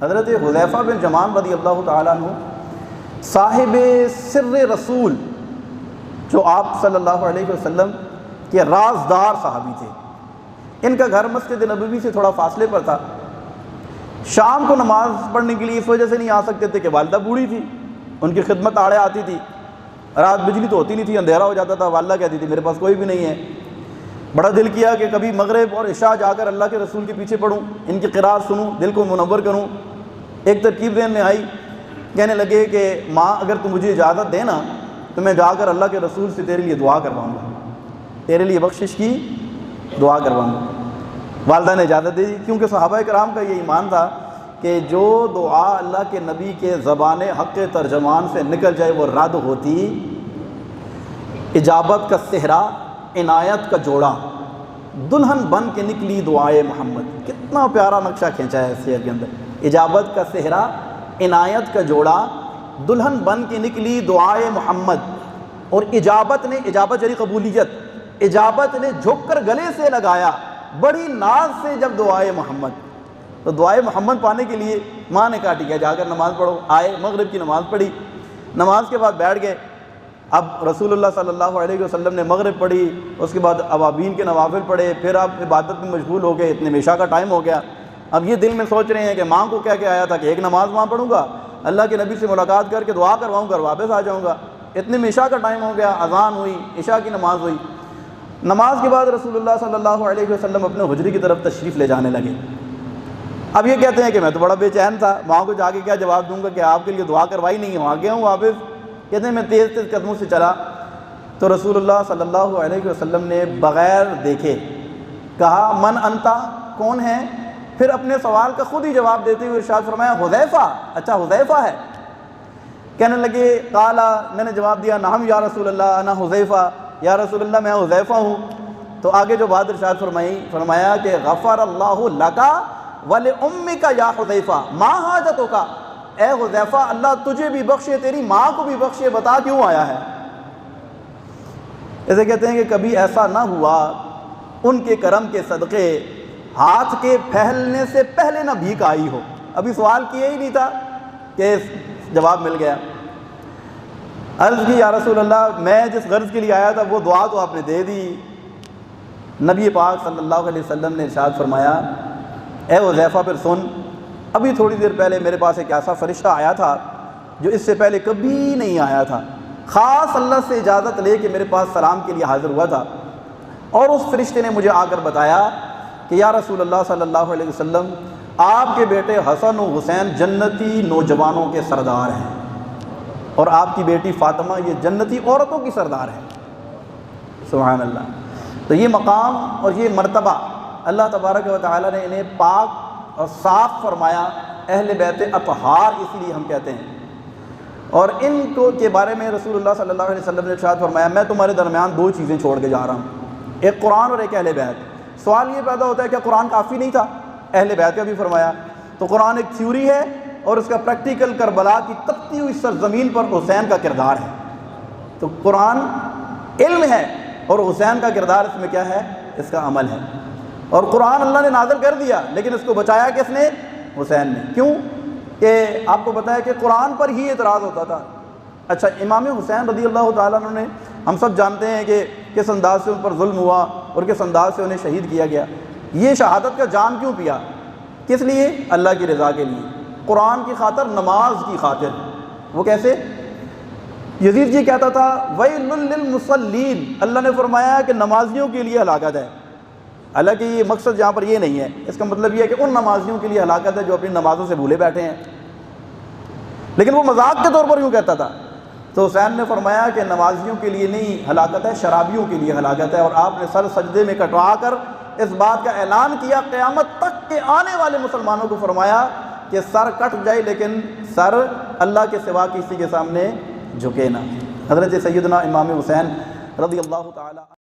حضرت حذیفہ بن یمان رضی اللہ تعالیٰ عنہ صاحب سر رسول، جو آپ صلی اللہ علیہ وسلم کے رازدار صحابی تھے، ان کا گھر مسجد نبوی سے تھوڑا فاصلے پر تھا۔ شام کو نماز پڑھنے کے لیے اس وجہ سے نہیں آ سکتے تھے کہ والدہ بوڑھی تھی، ان کی خدمت آڑے آتی تھی، رات بجلی تو ہوتی نہیں تھی، اندھیرا ہو جاتا تھا، والدہ کہتی تھی میرے پاس کوئی بھی نہیں ہے۔ بڑا دل کیا کہ کبھی مغرب اور عشاء جا کر اللہ کے رسول کے پیچھے پڑھوں، ان کی قرات سنوں، دل کو منور کروں۔ ایک ترکیب ذہن میں آئی، کہنے لگے کہ ماں اگر تم مجھے اجازت دے نا تو میں جا کر اللہ کے رسول سے تیرے لیے دعا کرواؤں گا، تیرے لیے بخشش کی دعا کرواؤں گا۔ والدہ نے اجازت دے دی، کیونکہ صحابہ کرام کا یہ ایمان تھا کہ جو دعا اللہ کے نبی کے زبان حق ترجمان سے نکل جائے وہ رد ہوتی۔ اجابت کا صحرا، عنایت کا جوڑا، دلہن بن کے نکلی دعائے محمد، کتنا پیارا نقشہ کھینچا ہے اس شعر کے اندر۔ اجابت کا صحرا، عنایت کا جوڑا، دلہن بن کے نکلی دعائے محمد۔ اور اجابت یعنی قبولیت، اجابت نے جھک کر گلے سے لگایا بڑی ناز سے جب دعائے محمد۔ تو دعائے محمد پانے کے لیے ماں نے کہا ٹھیک ہے جا کر نماز پڑھو۔ آئے، مغرب کی نماز پڑھی، نماز کے بعد بیٹھ گئے۔ اب رسول اللہ صلی اللہ علیہ وسلم نے مغرب پڑھی، اس کے بعد اوابین کے نوافل پڑھے، پھر آپ عبادت میں مشغول ہو گئے، اتنے عشاء کا ٹائم ہو گیا۔ اب یہ دل میں سوچ رہے ہیں کہ ماں کو کہہ کے آیا تھا کہ ایک نماز وہاں پڑھوں گا، اللہ کے نبی سے ملاقات کر کے دعا کرواؤں گا اور واپس آ جاؤں گا۔ اتنے میں عشاء کا ٹائم ہو گیا، اذان ہوئی، عشاء کی نماز ہوئی۔ نماز کے بعد رسول اللہ صلی اللہ علیہ وسلم اپنے حجری کی طرف تشریف لے جانے لگے۔ اب یہ کہتے ہیں کہ میں تو بڑا بے چین تھا، ماں کو جا کے کیا جواب دوں گا کہ آپ کے لیے دعا کروائی نہیں ہے، وہاں گیا ہوں واپس۔ کہتے ہیں میں تیز تیز قدموں سے چلا تو رسول اللہ صلی اللہ علیہ وسلم نے بغیر دیکھے کہا من انتا، کون ہے؟ پھر اپنے سوال کا خود ہی جواب دیتے ہوئے ارشاد فرمایا حذیفہ، اچھا حذیفہ ہے۔ کہنے لگے قالا، میں نے جواب دیا نعم یا رسول اللہ انا حذیفہ، یا رسول اللہ میں حذیفہ ہوں۔ تو آگے جو بات ارشاد فرمایا کہ غفر اللہ لکا ولأمک یا حذیفہ ما حاجتک، اے حذیفہ اللہ تجھے بھی بخشے تیری ماں کو بھی بخشے، بتا کیوں آیا ہے؟ اسے کہتے ہیں کہ کبھی ایسا نہ ہوا ان کے کرم کے صدقے ہاتھ کے پھیلنے سے پہلے نہ بھیک آئی ہو۔ ابھی سوال کیا ہی نہیں تھا کہ جواب مل گیا۔ عرض کی یا رسول اللہ میں جس غرض کے لیے آیا تھا وہ دعا تو آپ نے دے دی۔ نبی پاک صلی اللہ علیہ وسلم نے ارشاد فرمایا اے حذیفہ پھر سن، ابھی تھوڑی دیر پہلے میرے پاس ایک ایسا فرشتہ آیا تھا جو اس سے پہلے کبھی نہیں آیا تھا، خاص اللہ سے اجازت لے کے میرے پاس سلام کے لیے حاضر ہوا تھا، اور اس فرشتے نے مجھے آ کر بتایا کہ یا رسول اللہ صلی اللہ علیہ وسلم آپ کے بیٹے حسن و حسین جنتی نوجوانوں کے سردار ہیں، اور آپ کی بیٹی فاطمہ یہ جنتی عورتوں کی سردار ہے۔ سبحان اللہ۔ تو یہ مقام اور یہ مرتبہ اللہ تبارک و تعالیٰ نے انہیں پاک اور صاف فرمایا، اہل بیت اطہار اس لیے ہم کہتے ہیں۔ اور ان کو کے بارے میں رسول اللہ صلی اللہ علیہ وسلم نے ارشاد فرمایا میں تمہارے درمیان دو چیزیں چھوڑ کے جا رہا ہوں، ایک قرآن اور ایک اہل بیت۔ سوال یہ پیدا ہوتا ہے کہ قرآن کافی نہیں تھا؟ اہل بیت کا بھی فرمایا۔ تو قرآن ایک تھیوری ہے اور اس کا پریکٹیکل کربلا کی تپتی ہوئی سرزمین پر حسین کا کردار ہے۔ تو قرآن علم ہے اور حسین کا کردار اس میں کیا ہے؟ اس کا عمل ہے۔ اور قرآن اللہ نے نازل کر دیا لیکن اس کو بچایا کس نے؟ حسین نے۔ کیوں؟ کہ آپ کو پتہ ہے کہ قرآن پر ہی اعتراض ہوتا تھا۔ اچھا امام حسین رضی اللہ تعالیٰ عنہ نے، ہم سب جانتے ہیں کہ کس انداز سے ان پر ظلم ہوا اور کس انداز سے انہیں شہید کیا گیا۔ یہ شہادت کا جام کیوں پیا؟ کس لیے؟ اللہ کی رضا کے لیے، قرآن کی خاطر، نماز کی خاطر۔ وہ کیسے؟ یزید جی کہتا تھا ویل للمصلین، اللہ نے فرمایا کہ نمازیوں کے لیے ہلاکت ہے۔ حالانکہ یہ مقصد یہاں پر یہ نہیں ہے، اس کا مطلب یہ ہے کہ ان نمازیوں کے لیے ہلاکت ہے جو اپنی نمازوں سے بھولے بیٹھے ہیں، لیکن وہ مذاق کے طور پر یوں کہتا تھا۔ تو حسین نے فرمایا کہ نمازیوں کے لیے نہیں ہلاکت ہے، شرابیوں کے لیے ہلاکت ہے، اور آپ نے سر سجدے میں کٹوا کر اس بات کا اعلان کیا، قیامت تک کے آنے والے مسلمانوں کو فرمایا کہ سر کٹ جائے لیکن سر اللہ کے سوا کسی کے سامنے جھکے نہ۔ حضرت سیدنا امام حسین رضی اللہ تعالی